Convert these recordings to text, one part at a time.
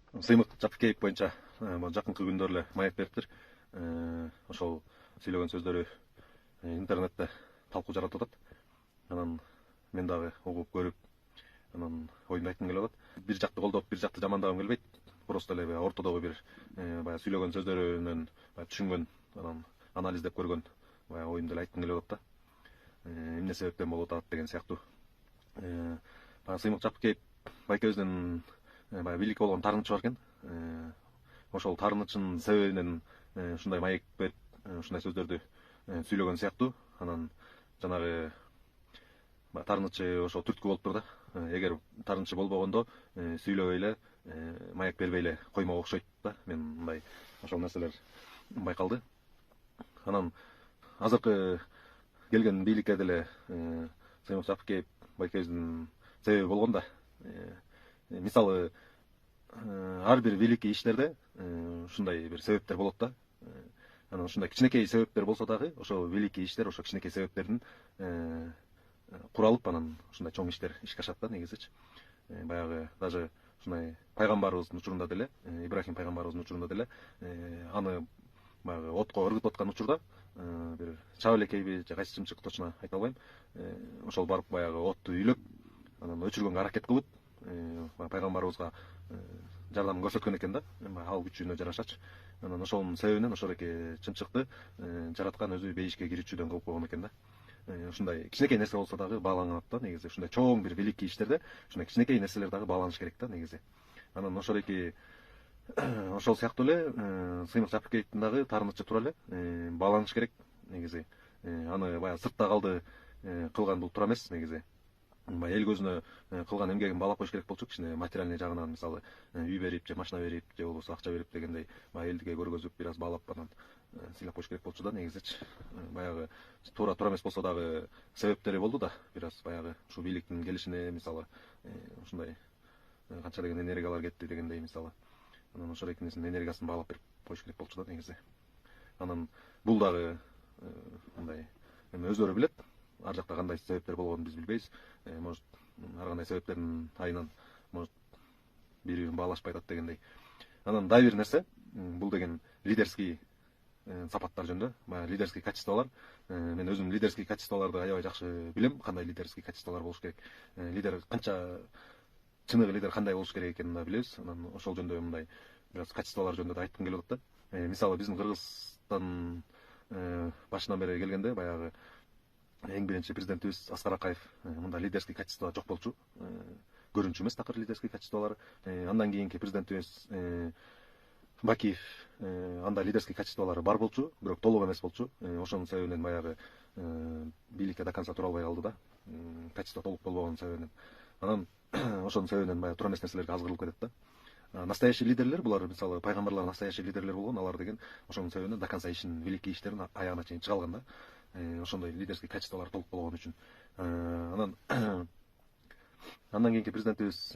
Сыймык Жапкеев боюнча жакынкы күндөр эле маек бериптир. Ошол сүйлөгөн сөздөрү интернетте талкуу жаратып атат. Анан мен дагы угуп көрүп, анан оюмду айткым келип атат. Бир жакты колдоп, бир жакты жамандагым келбейт. Просто эле ортодогу бир баягы сүйлөгөн сөздөрүнөн түшүнгөн, анан анализдеп көргөн баягы оюмду эле айткым келип атат да. Эмне себептен болуп атат деген сыяктуу. Баягы Сыймык Жапкеев байкебиздин баягы бийликке болгон таарынычы бар экен. Ошол таарынычынын себебинен ушундай маек берип, ушундай сөздөрдү сүйлөгөн сыяктуу. Анан жанагы таарынычы ошол түрткү болуп тур да. Эгер таарынычы болбогондо сүйлөбөй эле, маек бербей эле коймок окшойт да. Мен мындай ошол нерселер байкалды. Анан азыркы келген бийликке деле Сыймык Жапкеев байкебиздин себеби болгон да. Мисалы, ар бир великий иштерде ушундай бир себептер болот да. Анан ушундай кичинекей себептер болсо дагы, ошол великий иштер ошо кичинекей себептердин куралып, анан ушундай чоң иштер ишке ашат да негизичи. Баягы даже ушундай пайгамбарыбыздын учурунда деле, Ибрахим пайгамбарыбыздын учурунда деле, аны баягы отко ыргытып аткан учурда бир чап элекейби же кайсы чымчык точно айта албайм. Ошол барып баягы отту үйлөп, анан өчүргөнгө аракет кылып, пайгамбарыбызга жардам көрсөткөн экен да. Ал күчүнө жарашачы. Анан ошонун себебинен ошол эки чымчыкты жараткан өзү бейишке кирүүчүдөн кылып койгон экен да. Ушундай кичинекей нерсе болсо дагы бааланат да негизи. Ушундай чоң бир великий иштерде ушундай кичинекей нерселер дагы бааланыш керек да негизи. Анан ошол эки ошол сыяктуу эле Сыймык Жапкеевдин дагы таарынычы туура эле бааланыш керек негизи. Аны баягы сыртта калды кылган бул туура эмес негизи. Эл көзүнө кылган эмгегин баалап коюш керек болчу, кичине материальный жагынан, мисалы үй берип же машина берип же болбосо акча берип дегендей элдике көргөзүп бир аз баалап анан сыйлап коюш керек болчу да негизичи. Баягы туура эмес болсо дагы себептери болду да, бир аз баягы ушул бийликтин келишине, мисалы ушундай канча деген энергиялар кетти дегендей, мисалы. Анан ошол экинисинин энергиясын баалап берип коюш керек болчу да негизи. Анан бул дагы мындай өздөрү билет. Ар жакта кандай себептер болгонун биз билбейбиз. Может, ар кандай себептердин айынан может бири-бирин баалашпай атат дегендей. Анан дагы бир нерсе, бул деген лидерский сапаттар жөнүндө, баягы лидерский качестволор. Мен өзүм лидерский качестволорду аябай жакшы билем, кандай лидерский качестволор болуш керек. Лидер канча чыныгы лидер кандай болуш керек экенин да билебиз. Анан ошол жөнүндө мындай бир аз качестволор жөнүндө да айткым келип атат да. Мисалы, биздин Кыргызстан башынан бери келгенде баягы эң биринчи президентибиз Аскар Акаев мындай лидерский качество жок болчу. Көрүнчү эмес такыр лидерский качестволор. Андан кийинки президентибиз Бакиев анда лидерский качестволору бар болчу, бирок толук эмес болчу. Ошонун себебинен баягы бийликке до конца тура албай калды да. Качество толук болбогонун себебинен. Анан ошонун себебинен баягы туура эмес нерселерге азгырылып кетет да. Настоящий лидерлер, булар мисалы пайгамбарлар настоящий лидерлер болгон, алар деген ошонун себебинен до конца ишин, великий иштерин аягына чейин чыга алган да. Ошондой лидерский качестволор толук болгон үчүн. Андан кийинки президентибиз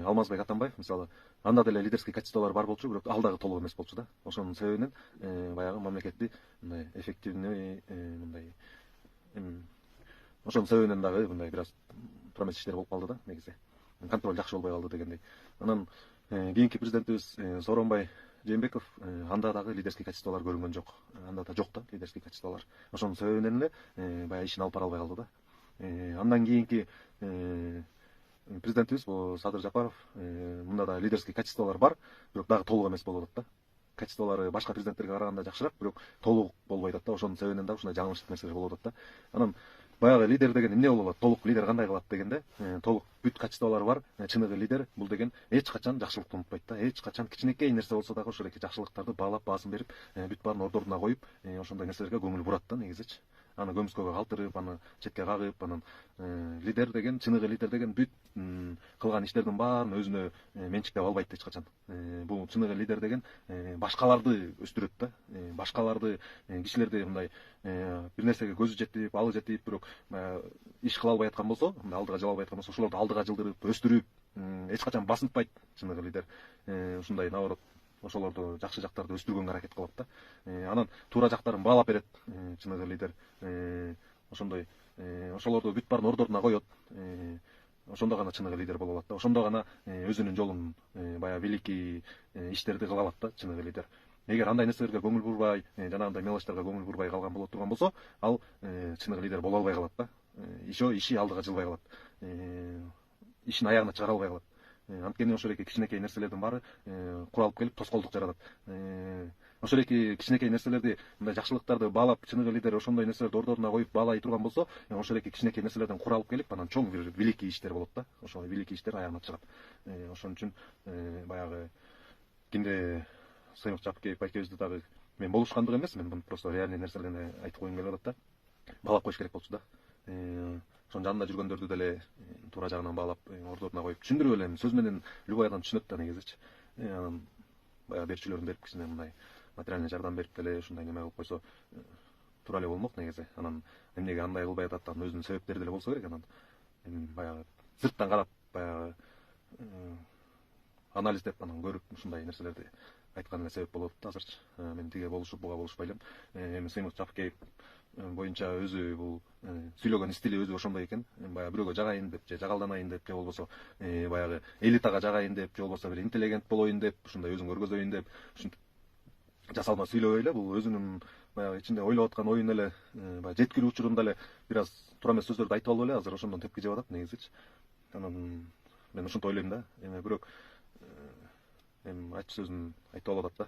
Алмазбек Атамбаев, мисалы, анда деле лидерский качестволор бар болчу, бирок ал дагы толук эмес болчу да. Ошонун себебинен баягы мамлекетти мындай эффективный мындай ошонун себебинен дагы мындай бир аз туура эмес иштер болуп калды да негизи. Контроль жакшы болбой калды дегендей. Анан кийинки президентибиз Сооронбай Жээнбеков, анда дагы лидерский качестволор көрүнгөн жок. Анда да жок да лидерский качестволор. Ошонун себебинен эле баягы ишин алып бара албай калды да. Андан кийинки президентибиз бул Садыр Жапаров, мында да лидерский качестволор бар, бирок дагы толук эмес болуп атат да. Качестволору башка президенттерге караганда жакшыраак, бирок толук болбой атат да. Ошонун себебинен дагы ушундай жаңылыштык нерселер болуп атат да. Анан баягы лидер деген эмне болуп алат? Толук лидер кандай кылат дегенде, толук бүт качестволору бар чыныгы лидер бул деген эч качан жакшылыкты унутпайт да. Эч качан кичинекей нерсе болсо дагы ошол эки жакшылыктарды баалап, баасын берип, бүт баарын ордуна коюп, ошондой нерселерге көңүл бурат да негизичи. Аны көмүскөгө калтырып, аны четке кагып, анан лидер деген, чыныгы лидер деген бүт кылган иштердин баарын өзүнө менчиктеп албайт эч качан. Бул чыныгы лидер деген башкаларды өстүрөт да. Башкаларды, кишилерди мындай бир нерсеге көзү жетип, алы жетип, бирок иш кыла албай аткан болсо, алдыга жыла албай аткан болсо, ошолорду алдыга жылдырып, өстүрүп, эч качан басынтпайт чыныгы лидер. Ушундай наоборот ошолорду жакшы жактарды өстүргөнгө аракет кылат да. Анан туура жактарын баалап берет чыныгы лидер. Ошондой ошолорду бүт баарын ордоруна коет. ошондо гана чыныгы лидер боло алат да, ошондо гана өзүнүн жолун баягы великий иштерди кыла алат да чыныгы лидер. Эгер андай нерселерге көңүл бурбай, жанагындай мелочтарга көңүл бурбай калган боло турган болсо, ал чыныгы лидер боло албай калат да. Иши алдыга жылбай калат. Ишин аягына чыгара албай калат. Анткени ошол эки кичинекей нерселердин баары куралып келип тоскоолдук жаратат. Ошол эки кичинекей нерселерди, мындай жакшылыктарды баалап, чыныгы лидер ошондой нерселерди ордоруна коюп баалай турган болсо, ошол эки кичинекей нерселерден куралып келип, анан чоң бир великий иштер болот да. Ошол великий иштер аягына чыгат. Ошон үчүн баягы кимде Сыймык Жапкеев байкебизди дагы мен болушкандык эмес, мен просто реальный нерселерди айтып койгум келип атат да. Баалап коюш керек болчу да. Ошонун жанында жүргөндөрдү деле туура жагынан баалап, ордоруна коюп түшүндүрүп элем. Сөз менен любой адам түшүнөт да негизичи. Анан баягы берчүлөрүн берип, кичине мындай материальный жардам берип деле ушундай неме кылып койсо туура эле болмок негизи. Анан эмнеге андай кылбай атат, анын өзүнүн себептери деле болсо керек. Анан баягы сырттан карап, баягы анализдеп, анан көрүп ушундай нерселерди айткан эле себеп болот да азырчы. Мен тиге болушуп, буга болушпай элем. Эми Сыймык Жапкеев боюнча өзү бул сүйлөгөн стили өзү ошондой экен. Баягы бирөөгө жагайын деп, же жагалданайын деп, же болбосо баягы элитага жагайын деп, же болбосо бир интеллигент болоюн деп, ушундай өзүн көргөзөйүн деп, ушинтип жасалма сүйлөбөй эле, бул өзүнүн баягы ичинде ойлоп аткан оюн эле баягы жеткирүү учурунда эле бир аз туура эмес сөздөрдү айтып алып эле азыр ошондон тепки жеп атат негизичи. Анан мен ошентип ойлойм да. Эми бирок айтчу сөзүн айтып алып атат да.